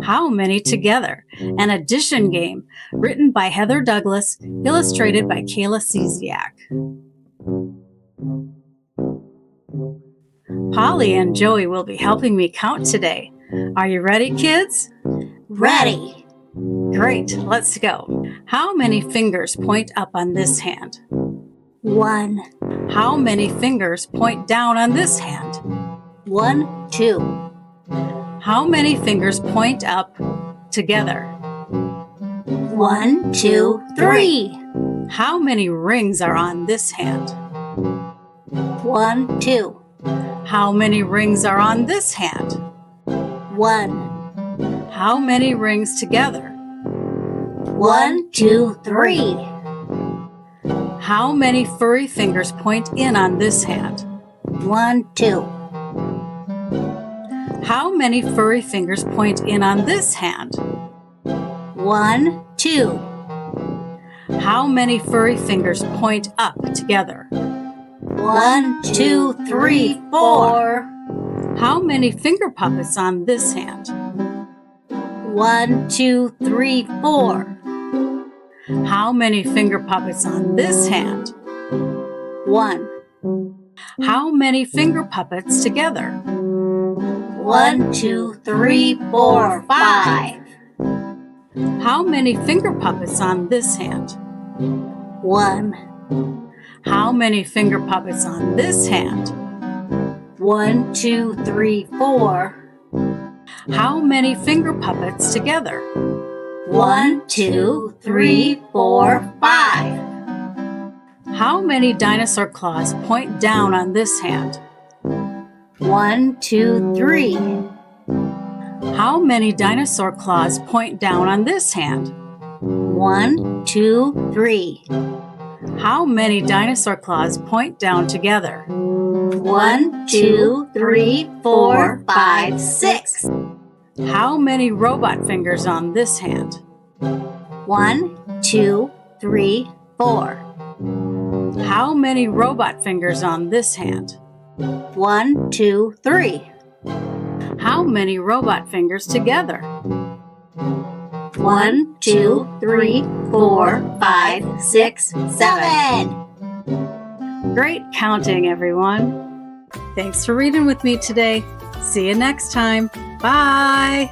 How many together? An addition game written by Heather Douglas, illustrated by Kayla Cieszlak. Polly and Joey will be helping me count today. Are you ready, kids? Ready. Great, let's go. How many fingers point up on this hand? 1, How many fingers point down on this hand? 1, 2, How many fingers point up together? 1, 2, 3, How many rings are on this hand? 1, 2, How many rings are on this hand? 1, How many rings together? 1, 2, 3, How many furry fingers point in on this hand? 1, 2, How many furry fingers point in on this hand? 1, 2, How many furry fingers point up together? 1, 2, 3, 4, How many finger puppets on this hand? 1, 2, 3, 4, How many finger puppets on this hand? 1, How many finger puppets together? 1, 2, 3, 4, 5, How many finger puppets on this hand? 1, How many finger puppets on this hand? 1, 2, 3, 4, How many finger puppets together? 1, 2, 3, 4, 5, How many dinosaur claws point down on this hand? 1, 2, 3, How many dinosaur claws point down on this hand? 1, 2, 3, How many dinosaur claws point down together? 1, 2, 3, 4, 5, 6, How many robot fingers on this hand? 1, 2, 3, 4, How many robot fingers on this hand? 1, 2, 3, How many robot fingers together? 1, 2, 3, 4, 5, 6, 7. Great counting, everyone. Thanks for reading with me today. See you next time. Bye.